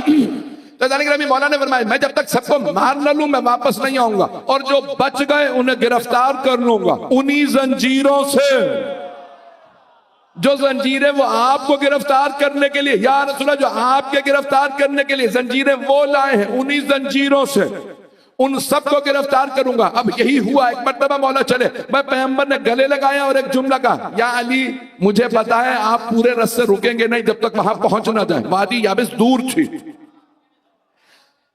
तो जाने मौला ने फरमाया मैं जब तक सबको मार न लूं मैं वापस नहीं आऊंगा, और जो बच गए उन्हें गिरफ्तार कर लूंगा उन्हीं जंजीरों से। जो जंजीरें वो आपको गिरफ्तार करने के लिए, या रसूलल्लाह जो आपके गिरफ्तार करने के लिए जंजीरें वो लाए हैं, उन्हीं जंजीरों से उन सबको गिरफ्तार करूंगा। अब यही हुआ, एक मर्तबा मौला चले, मैं पैगंबर ने गले लगाया और एक जुमला कहा, या अली मुझे पता है आप पूरे रस्ते रुकेंगे नहीं जब तक वहां पहुंच ना जाए। वादी याबिस दूर थी,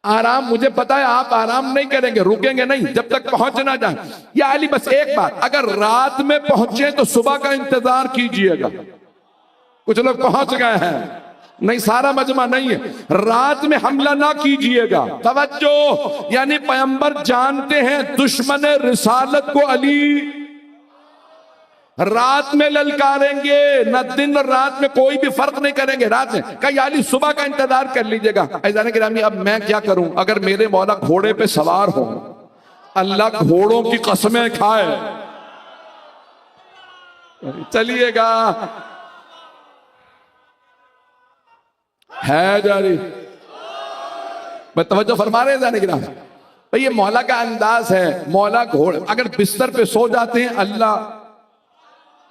आराम मुझे पता है आप आराम नहीं करेंगे, रुकेंगे नहीं जब तक पहुंच ना जाए। या अली बस एक बात, अगर रात में पहुंचे तो सुबह का इंतजार कीजिएगा। कुछ लोग पहुंच गए हैं, नहीं सारा मजमा नहीं है, रात में हमला ना कीजिएगा। तवज्जो, यानी पैगंबर जानते हैं दुश्मन रिसालत को अली रात में ललकारेंगे, न दिन और रात में कोई भी फर्क नहीं करेंगे। रात में कहीं अली सुबह का इंतजार कर लीजिएगा। ऐज़ान गिरामी, अब मैं क्या करूं, अगर मेरे मौला घोड़े पे सवार हो, अल्लाह घोड़ों की कसमें खाए, चलिएगा है जारी। मैं तवज्जो फरमा रहे हैं जाने गिरामी भाई, ये मौला का अंदाज है। मौला घोड़े अगर बिस्तर पे सो जाते हैं, अल्लाह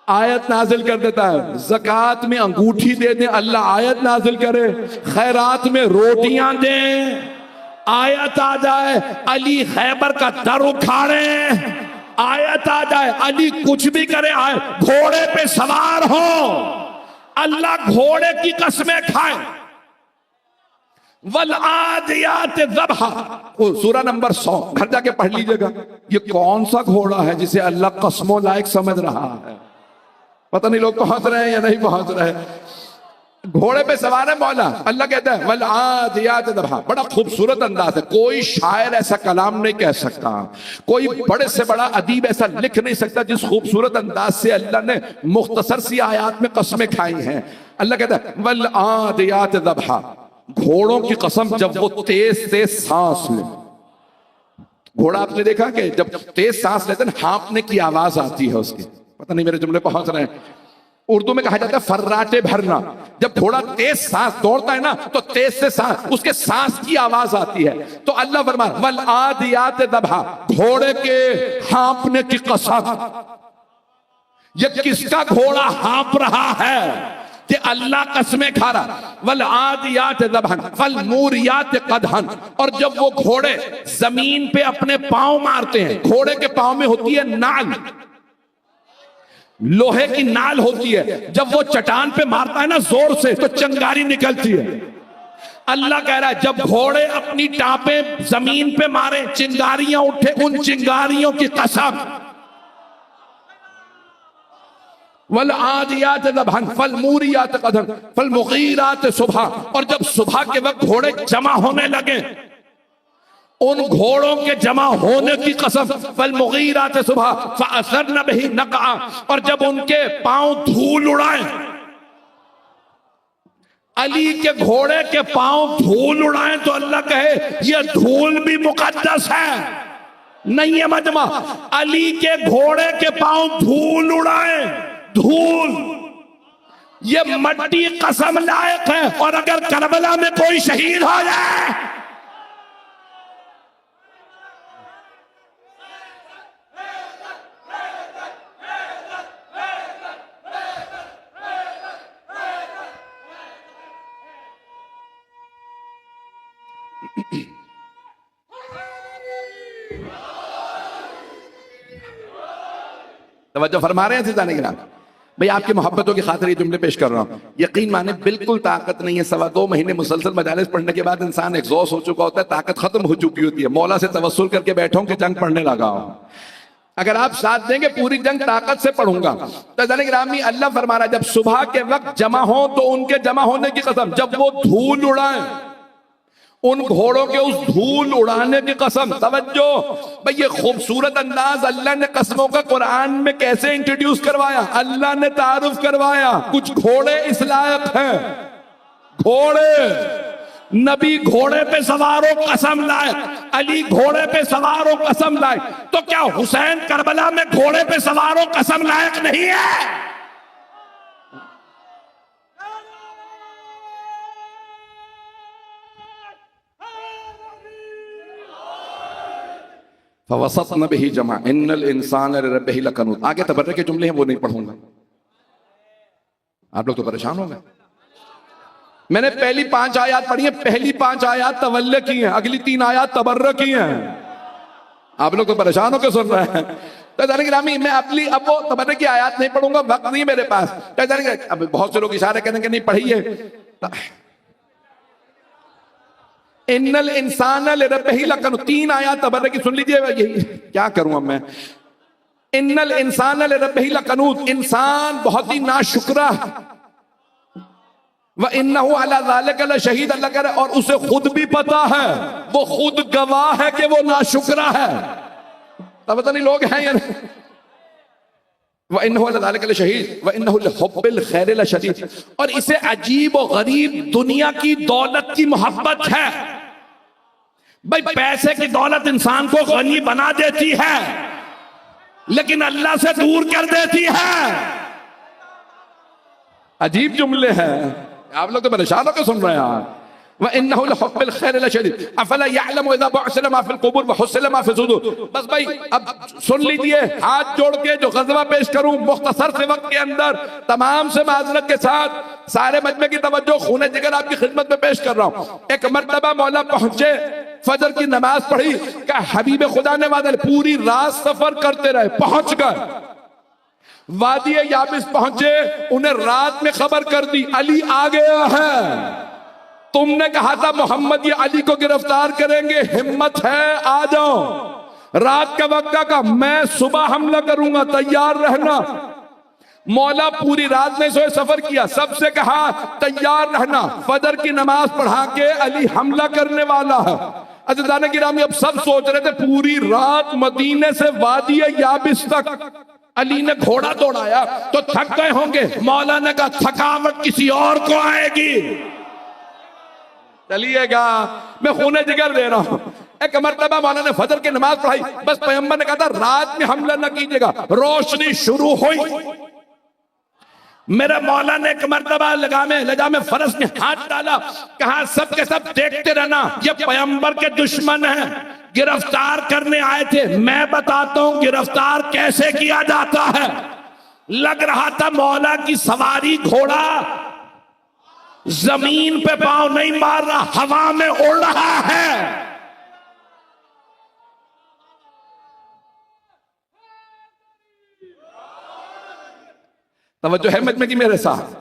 आयत नाजिल कर देता है। ज़कात में अंगूठी दे दें, अल्लाह आयत नाजिल करे। खैरात में रोटियां दें, आयत आ जाए। अली खैबर का दर उखाड़े, आयत आ जाए। अली कुछ भी करे, आए घोड़े पे सवार हो, अल्लाह घोड़े की कसमें खाए। वल आदियात ज़बहा, सूरा नंबर 100, घर जाके पढ़ लीजिएगा। ये कौन सा घोड़ा है जिसे अल्लाह कसमों लायक समझ रहा है? पता नहीं लोग पहुंच रहे हैं या नहीं पहुंच रहे हैं। घोड़े पे सवार है मौला, अल्लाह कहता है वल आदियात ज़बहा। बड़ा खूबसूरत अंदाज है, कोई शायर ऐसा कलाम नहीं कह सकता, कोई बड़े से बड़ा अदीब ऐसा लिख नहीं सकता जिस खूबसूरत अंदाज से अल्लाह ने मुख्तसर सी आयात में कसमें खाई हैं। अल्लाह कहता है वल आदियात ज़बहा, घोड़ों की कसम जब वो तेज तेज सांस ले। घोड़ा आपने देखा कि जब तेज सांस लेते हैं हाँफने की आवाज आती है उसकी। पता नहीं मेरे जुमले पहुंच रहे हैं। उर्दू में कहा जाता है फर्राटे भरना। जब घोड़ा तेज सांस दौड़ता है ना तो तेज से सांस, उसके सांस की आवाज आती है। तो अल्लाह फरमाता है वल आदियात ज़बहा, घोड़े के हाँफने की कसम। ये किसका घोड़ा हाँफ रहा है कि अल्लाह कसमें खा रहा। वल आदियात ज़बहन फल मूरियात क़दहन, और जब वो घोड़े जमीन पे अपने पांव मारते हैं, घोड़े के पांव में होती है नाल, लोहे की नाल होती है। जब वो चट्टान पे मारता है ना जोर से तो चिंगारी निकलती है। अल्लाह कह रहा है जब घोड़े अपनी टापे जमीन पे मारे, चिंगारियां उठे, उन चिंगारियों की कसम। वल आदियात ज़बहन फल मूरियात क़दहन फल मुग़ीरात सुबह, और जब सुबह के वक्त घोड़े जमा होने लगे, उन घोड़ों के जमा होने की कसम। फल मुग़ीरात सुबह फ़असरन बिही नक़अ, और जब उनके पांव धूल उड़ाए, अली के घोड़े के पांव धूल उड़ाए तो अल्लाह कहे ये धूल भी मुक़द्दस है। नहीं है मजमा, अली के घोड़े के पांव धूल उड़ाए, धूल, ये मट्टी कसम लायक है। और अगर करबला में कोई शहीद हो जाए, तवज्जो फरमा रहे हैं जाने के नाम भाई, आपकी मोहब्बतों की खातिर ये जुमले पेश कर रहा हूं। यकीन माने बिल्कुल ताकत नहीं है। 2.25 महीने मुसलसल मजालिस पढ़ने के बाद इंसान एग्जॉस्ट हो चुका होता है, ताकत खत्म हो चुकी होती है। मौला से तवस्सुल करके बैठा हूं कि जंग पढ़ने लगा हूं। अगर आप साथ देंगे पूरी जंग ताकत से पढ़ूंगा। तो जाने गिरामी अल्लाह फरमा रहा है जब सुबह के वक्त जमा हो तो उनके जमा होने की कसम। जब वो धूल उड़ाए, उन घोड़ों के उस धूल उड़ाने की कसम। तवज्जो भाई, ये खूबसूरत अंदाज अल्लाह ने कसमों का कुरान में कैसे इंट्रोड्यूस करवाया, अल्लाह ने तारुफ करवाया। कुछ घोड़े इस लायक हैं, घोड़े नबी घोड़े पे सवार हो कसम लाए, अली घोड़े पे सवार हो कसम लाए, तो क्या हुसैन करबला में घोड़े पे सवार हो कसम लायक नहीं है? फवसतन बिही जमा इन्नल इंसान लिरब्बिही लकनूत। आगे तबर्रे के जुमले हैं, वो नहीं पढ़ूंगा, आप लोग तो परेशान हो गए। मैंने पहली 5 आयत पढ़ी है, पहली 5 आयत तवल्ले की हैं, अगली 3 आयत तबर्रे की हैं। आप लोग तो परेशान होकर सुन रहे हैं। तो ग्रामी मैं अपनी अब वो तबर्रे की आयत नहीं पढ़ूंगा, वक्त नहीं मेरे पास। तो अब बहुत से लोग इशारे करेंगे नहीं पढ़िए। इन्नल इंसान लिरब्बिही लकनूत 3 आयत तबर्रे की सुन लीजिए। यही क्या करूं अब मैं। इन्नल इंसान लिरब्बिही लकनूत, इंसान बहुत ही नाशुक्रा। व इन्नहु अला ज़ालिका लशहीद, अल्लाह कह रहा है और उसे खुद भी पता है, वो खुद गवाह है कि वो नाशुक्रा है। तब पता नहीं लोग हैं या नहीं। व इन्नहु अला ज़ालिका लशहीद व इन्नहु लिहुब्बिल खैरि लशदीद, और इसे अजीब और गरीब दुनिया की दौलत की मोहब्बत है। भाई पैसे की दौलत इंसान को गनी बना देती है, लेकिन अल्लाह से दूर कर देती है। अजीब जुमले हैं, आप लोग तो परेशान होकर सुन रहे हैं। व इन्नहु लिहुब्बिल खैरि लशदीद अफला यअलमु इज़ा बुअसिरा मा फिल क़ुबूर व हुस्सिला मा फिस सुदूर। बस भाई अब सुन लीजिए, हाथ जोड़ के जो ग़ज़वा पेश करूं मुख्तसर से वक्त के अंदर, तमाम से माज़रत के साथ सारे मजमे की तवज्जो खूने जिगर आपकी खिदमत में पेश कर रहा हूं। एक मर्तबा मौला पहुंचे, फजर की नमाज पढ़ी, क्या हबीब खुदा ने वादे पूरी रात सफर करते रहे, पहुंच गए वादी याबिस पहुंचे, उन्हें रात में खबर कर दी अली आ गया है। तुमने कहा था मोहम्मद ये अली को गिरफ्तार करेंगे, हिम्मत है आ जाओ। रात का वक्त का मैं सुबह हमला करूंगा, तैयार रहना। मौला पूरी रात में सोए सफर किया, सबसे कहा तैयार रहना, फजर की नमाज पढ़ा के अली हमला करने वाला है। अज़ीज़ान गिरामी अब सब सोच रहे थे पूरी रात मदीने से वादी याबिस तक अली ने घोड़ा दौड़ाया तो थक गए होंगे। मौला ने कहा थकावट किसी और को आएगी, चलिएगा मैं खूने जिगर दे रहा हूं। एक मर्तबा मौला ने फजर की नमाज पढ़ाई, बस पैगंबर ने कहा था रात में हमला न कीजिएगा। रोशनी शुरू हुई, मेरे मौला ने एक मर्तबा लगामे फरस में हाथ डाला, कहा सब के सब देखते रहना, ये पैगंबर के दुश्मन हैं, गिरफ्तार करने आए थे, मैं बताता हूं गिरफ्तार कैसे किया जाता है। लग रहा था मौला की सवारी घोड़ा जमीन पे पांव नहीं मार रहा, हवा में उड़ रहा है। तवज्जो है मजमे की मेरे साथ।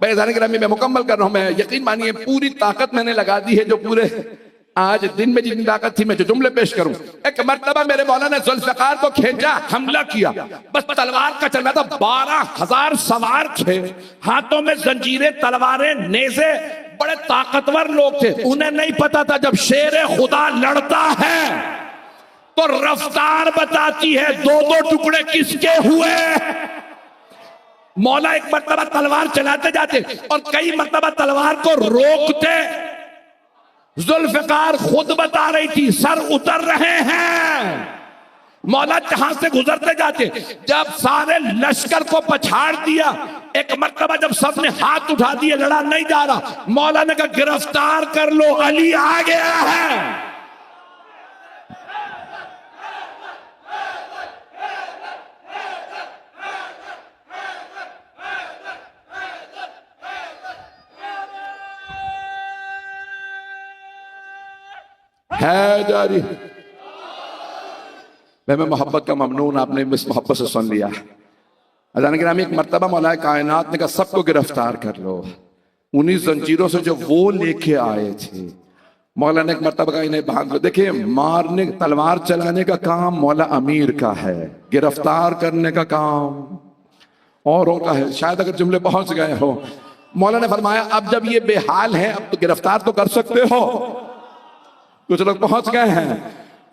बेजाने ग्रामी मैं मुकम्मल कर रहा हूं, मैं यकीन मानिए पूरी ताकत मैंने लगा दी है, जो पूरे आज दिन में जितनी ताकत थी मैं जो जुमले पेश करूं। एक मर्तबा मेरे मौला ने जुल्फ़िकार को खींचा, हमला किया, बस तलवार का चलना था। 12,000 सवार थे, हाथों में जंजीरें, तलवारें, नेज़े, बड़े ताकतवर लोग थे। उन्हें नहीं पता था जब शेर खुदा लड़ता है तो रफ्तार बताती है 2-2 टुकड़े किसके हुए। मौला एक मर्तबा तलवार चलाते जाते और कई मर्तबा तलवार को रोकते। जुल्फ़िकार खुद बता रही थी सर उतर रहे हैं। मौला जहां से गुजरते जाते, जब सारे लश्कर को पछाड़ दिया, एक मर्तबा जब सबने हाथ उठा दिए, लड़ा नहीं जा रहा, मौला ने कहा गिरफ्तार कर लो, अली आ गया है। है जारी मैं मोहब्बत का ममनून, आपने इस मोहब्बत से सुन लिया। अज़ान गिरामी एक मर्तबा मौला कायनात ने कहा सबको गिरफ्तार कर लो, उन्हीं जंजीरों से जो वो लेके आए थे। मौला ने एक मर्तबा कहा इन्हें बांध लो। देखिए मारने, तलवार चलाने का काम मौला अमीर का है, गिरफ्तार करने का काम औरों का है। शायद अगर जुमले पहुंच गए हो। मौला ने फरमाया अब जब ये बेहाल है, अब तो गिरफ्तार तो कर सकते हो। कुछ लोग पहुंच गए हैं।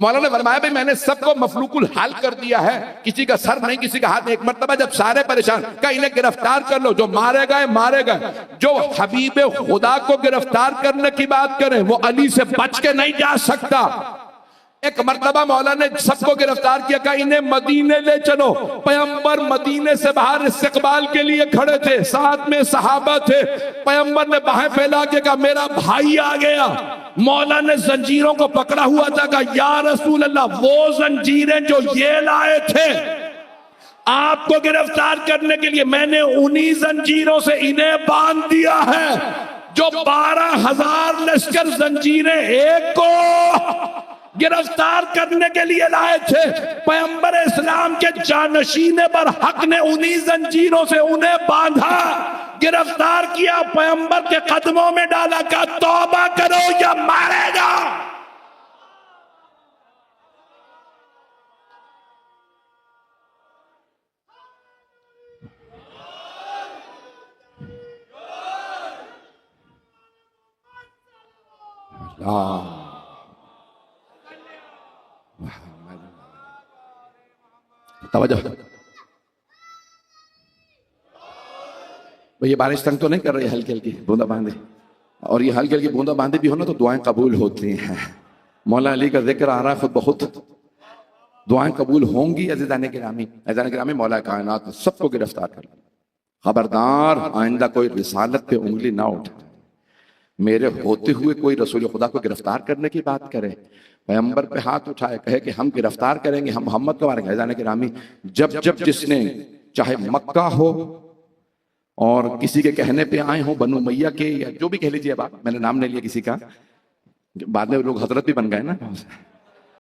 मौला ने फरमाया भाई मैंने सबको मफलूकुल हाल कर दिया है, किसी का सर नहीं, किसी का हाथ नहीं। एक मर्तबा जब सारे परेशान, कहा इन्हें गिरफ्तार कर लो, जो मारे गए मारे गए। जो हबीब खुदा को गिरफ्तार करने की बात करें वो अली से बच के नहीं जा सकता। एक मर्तबा मौला ने सबको गिरफ्तार किया, कहा इन्हें मदीने ले चलो। पैगंबर मदीने से बाहर इस्तकबाल के लिए खड़े थे, साथ में सहाबा थे। पैगंबर ने बाहें फैला के कहा मेरा भाई आ गया। मौला ने जंजीरों को पकड़ा हुआ था, कहा या रसूल अल्लाह, वो जंजीरें जो ये लाए थे आपको गिरफ्तार करने के लिए, मैंने उन्हीं जंजीरों से इन्हें बांध दिया है जो 12,000 लश्कर जंजीरें एक को गिरफ्तार करने के लिए लाए थे। पैगंबर इस्लाम के जानशीने पर हक ने उन्हीं जंजीरों से उन्हें बांधा, गिरफ्तार किया, पैगंबर के कदमों में डाला, का तौबा करो या मारेगा। तवज्जो। ये बारिश तंग तो नहीं कर रही, हल्की हल्की बूंदा बांदी, और ये हल्की हल्की बूंदा बांदी भी हो ना तो दुआएं कबूल होती हैं। मौला अली का जिक्र आ रहा है, खुद बहुत दुआएं कबूल होंगी। अज़ीज़ान गिरामी, मौला कायनात सबको गिरफ्तार कर लिया। खबरदार आइंदा कोई रिसालत पे उंगली ना उठाए, मेरे होते हुए कोई रसूल खुदा को गिरफ्तार करने की बात करे, पैगंबर पे हाथ उठाए, कहे कि हम गिरफ्तार करेंगे, हम मोहम्मद को मारेंगे। अज़ीज़ान गिरामी, जब जब जिसने चाहे मक्का हो और किसी के कहने पे आए हो, बनु मैया के या जो भी कह लीजिए, अब आप, मैंने नाम नहीं लिया किसी का, बाद में लोग हजरत भी बन गए ना,